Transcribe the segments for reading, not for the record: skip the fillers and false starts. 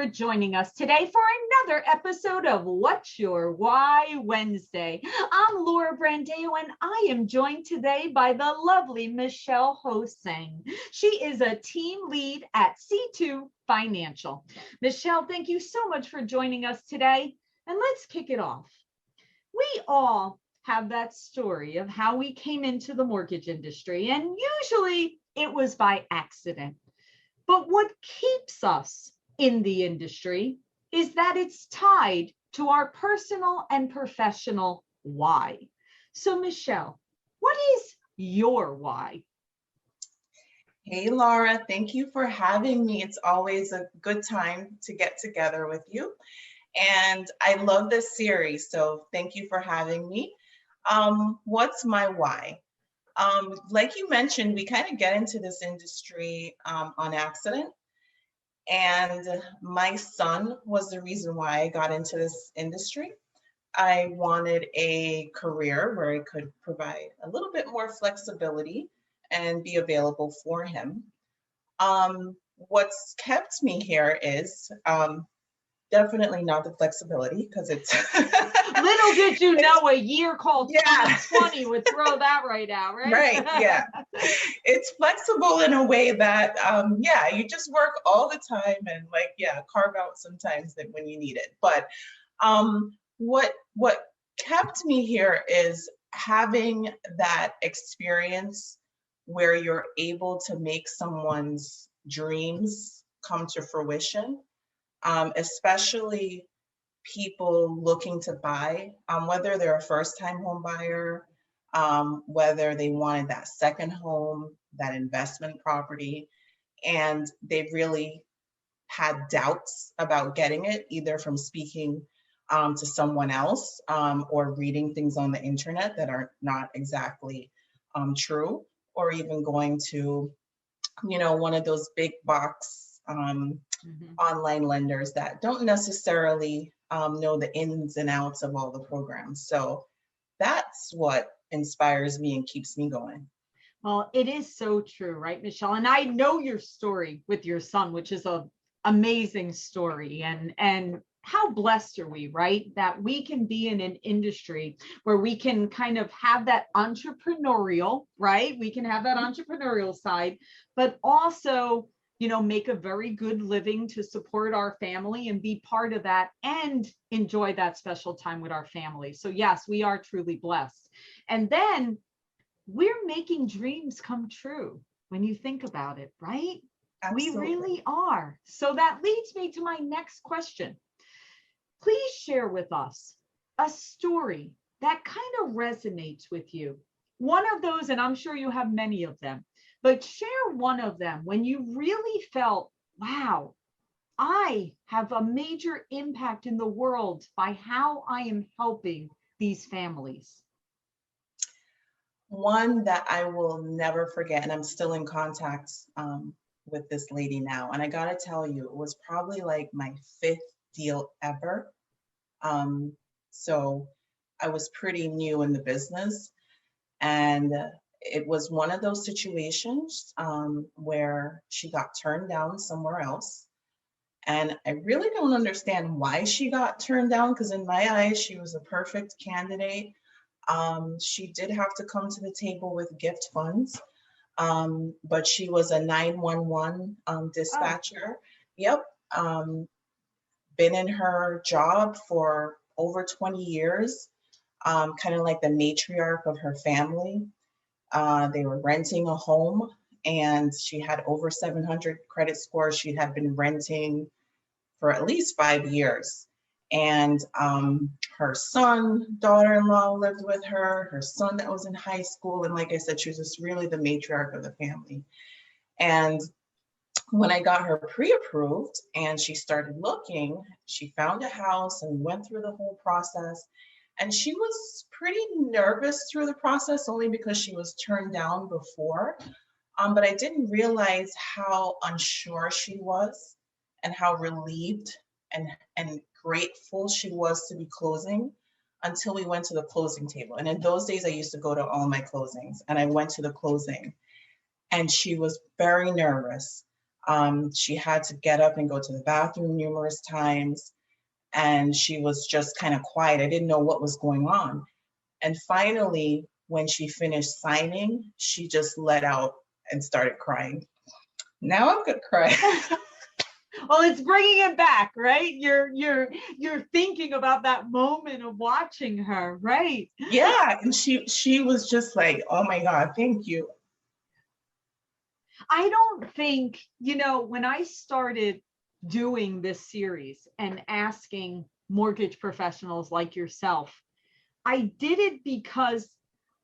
for joining us today for another episode of What's Your Why Wednesday. I'm Laura Brandeo, and I am joined today by the lovely Michelle Ho-Sang. She is a team lead at C2 Financial. Michelle, thank you so much for joining us today. And let's kick it off. We all have that story of how we came into the mortgage industry, and usually it was by accident. But what keeps us in the industry is that it's tied to our personal and professional why. So, Michelle, what is your why? Hey, Laura, thank you for having me. It's always a good time to get together with you. And I love this series, so thank you for having me. What's my why? Like you mentioned, we kind of get into this industry on accident. And my son was the reason why I got into this industry. I wanted a career where I could provide a little bit more flexibility and be available for him. What's kept me here is definitely not the flexibility, because it's Little did you know a year called Yeah. 2020 would throw that right out, right? Right, yeah. It's flexible in a way that, you just work all the time and carve out some times that when you need it. But what kept me here is having that experience where you're able to make someone's dreams come to fruition, especially people looking to buy, whether they're a first-time home buyer, whether they wanted that second home, that investment property, and they really had doubts about getting it, either from speaking to someone else or reading things on the internet that are not exactly true, or even going to, one of those big box online lenders that don't necessarily know the ins and outs of all the programs. So that's what inspires me and keeps me going. Well, it is so true, right, Michelle? And I know your story with your son, which is an amazing story. And how blessed are we, right? That we can be in an industry where we can kind of have that entrepreneurial, right? We can have that entrepreneurial side, but also, make a very good living to support our family and be part of that and enjoy that special time with our family. So yes, we are truly blessed. And then we're making dreams come true when you think about it, right? Absolutely. We really are. So that leads me to my next question. Please share with us a story that kind of resonates with you. One of those, and I'm sure you have many of them, but share one of them when you really felt, wow, I have a major impact in the world by how I am helping these families. One that I will never forget, and I'm still in contact with this lady now. And I gotta tell you, it was probably like my 5th deal ever. So I was pretty new in the business. And it was one of those situations where she got turned down somewhere else. And I really don't understand why she got turned down, because in my eyes, she was a perfect candidate. She did have to come to the table with gift funds, but she was a 911 dispatcher. Yep. Been in her job for over 20 years, kind of like the matriarch of her family. They were renting a home, and she had over 700 credit score. She had been renting for at least 5 years. And her son, daughter-in-law lived with her son that was in high school. And like I said, she was just really the matriarch of the family. And when I got her pre-approved and she started looking, she found a house and went through the whole process. And she was pretty nervous through the process, only because she was turned down before. But I didn't realize how unsure she was and how relieved and grateful she was to be closing until we went to the closing table. And in those days, I used to go to all my closings, and I went to the closing, and she was very nervous. She had to get up and go to the bathroom numerous times, and she was just kind of quiet. I didn't know what was going on. And finally, when she finished signing, she just let out and started crying. Now I'm gonna cry. Well, it's bringing it back, right? You're thinking about that moment of watching her, right? Yeah, and she was just like, oh my God, thank you. I don't think, when I started doing this series and asking mortgage professionals like yourself, I did it because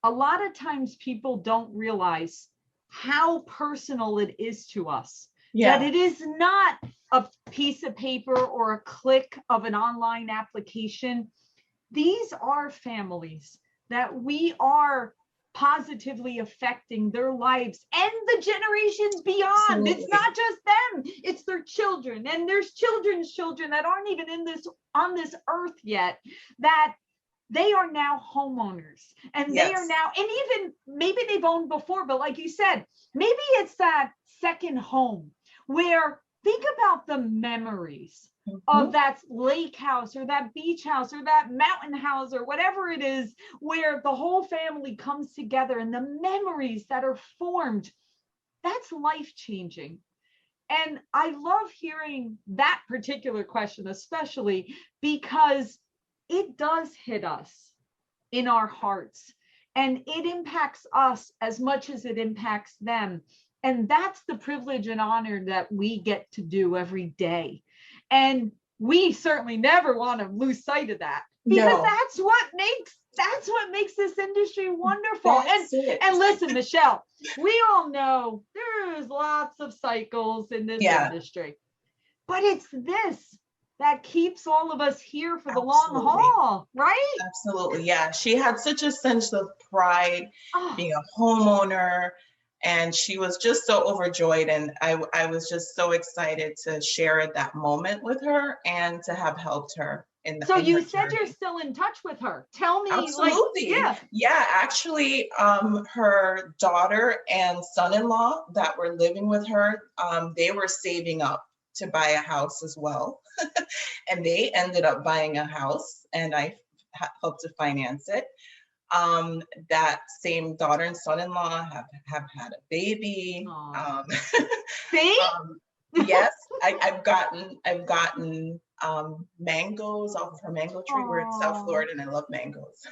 a lot of times people don't realize how personal it is to us. That Yeah, it is not a piece of paper or a click of an online application. These are families that we are positively affecting their lives and the generations beyond. It's absolutely. not just them, it's their children, and there's children's children that aren't even on this earth yet, that they are now homeowners, and they are Yes. now, and even maybe they've owned before, but like you said, maybe it's that second home where, think about the memories of Mhm. that lake house or that beach house or that mountain house or whatever it is, where the whole family comes together, and the memories that are formed, that's life changing. And I love hearing that particular question, especially because it does hit us in our hearts, and it impacts us as much as it impacts them. And that's the privilege and honor that we get to do every day. And we certainly never want to lose sight of that, because No, that's what makes this industry wonderful. And that's it. and listen, Michelle, we all know there's lots of cycles in this Yeah, industry, but it's this that keeps all of us here for the long absolutely. haul, right? Absolutely. Yeah. She had such a sense of pride Oh, being a homeowner, and she was just so overjoyed. And I was just so excited to share that moment with her and to have helped her so in her you said you're journey. still in touch with her. Tell me, like, Absolutely. yeah. Yeah, actually, her daughter and son-in-law that were living with her, they were saving up to buy a house as well. And they ended up buying a house, and I helped to finance it. Um, that same daughter and son-in-law have had a baby. Oh, see? Um, yes, I've gotten mangoes off of her mango tree. We're in South Oh, Florida, and I love mangoes.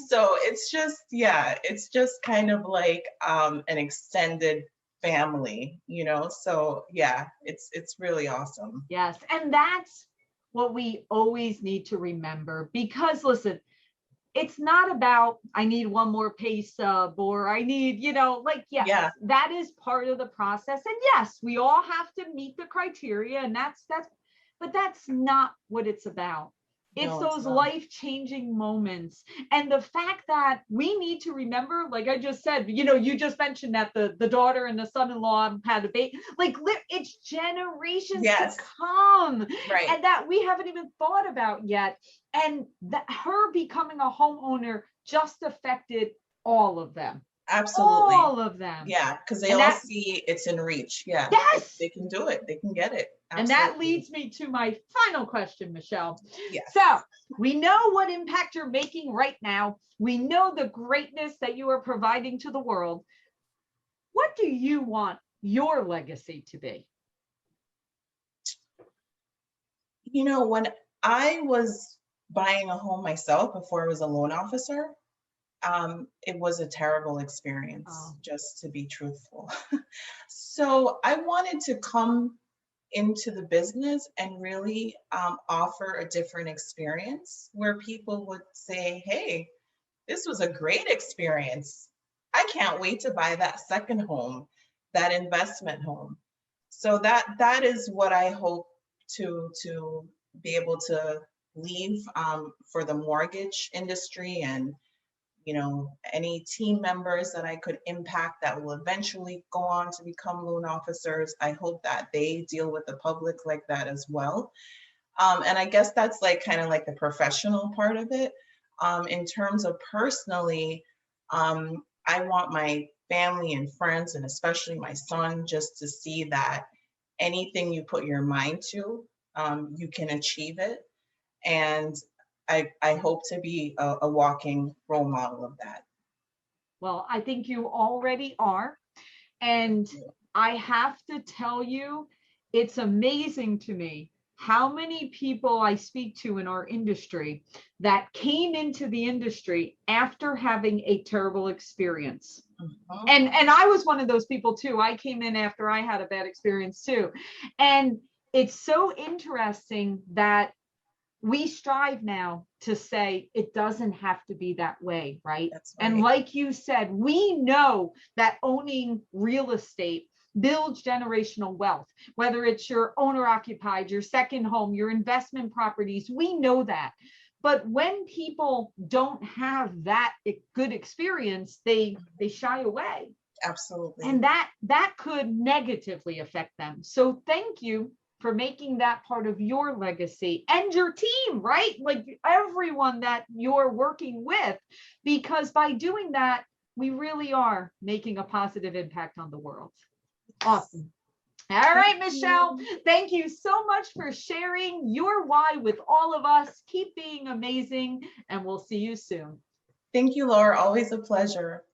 So it's just, yeah, it's just kind of like an extended family, you know. So yeah, it's really awesome. yes. And that's what we always need to remember, because listen, it's not about I need one more pay sub, or I need, like, yes, Yeah, that is part of the process. And yes, we all have to meet the criteria, and but that's not what it's about. It's no, it's those not. life-changing moments. And the fact that we need to remember, like I just said, you just mentioned that the daughter and the son-in-law had a baby. Like, it's generations to Yes, come, right. and that we haven't even thought about yet. And that her becoming a homeowner just affected all of them, Absolutely. all of them. Yeah, because they And all that, see it's in reach. Yeah, yes. they can do it. They can get it. And that Absolutely. leads me to my final question, Michelle. Yes. So we know what impact you're making right now. We know the greatness that you are providing to the world. What do you want your legacy to be? You know, when I was buying a home myself before I was a loan officer, it was a terrible experience, Oh, just to be truthful. So I wanted to come into the business and really offer a different experience where people would say, hey, this was a great experience. I can't wait to buy that second home, that investment home. So that is what I hope to be able to leave for the mortgage industry, and any team members that I could impact that will eventually go on to become loan officers. I hope that they deal with the public like that as well. And I guess that's like kind of like the professional part of it. In terms of personally, I want my family and friends, and especially my son, just to see that anything you put your mind to, you can achieve it. And I hope to be a walking role model of that. Well, I think you already are. And I have to tell you, it's amazing to me how many people I speak to in our industry that came into the industry after having a terrible experience. Mhm. And I was one of those people too. I came in after I had a bad experience too. And it's so interesting that we strive now to say it doesn't have to be that way, right? That's And right. like you said, we know that owning real estate builds generational wealth, whether it's your owner occupied, your second home, your investment properties, we know that. But when people don't have that good experience, they shy away. Absolutely. And that could negatively affect them. So thank you for making that part of your legacy and your team, right? Like everyone that you're working with, because by doing that, we really are making a positive impact on the world. Awesome. All right, Michelle, thank you so much for sharing your why with all of us. Keep being amazing, and we'll see you soon. Thank you, Laura. Always a pleasure.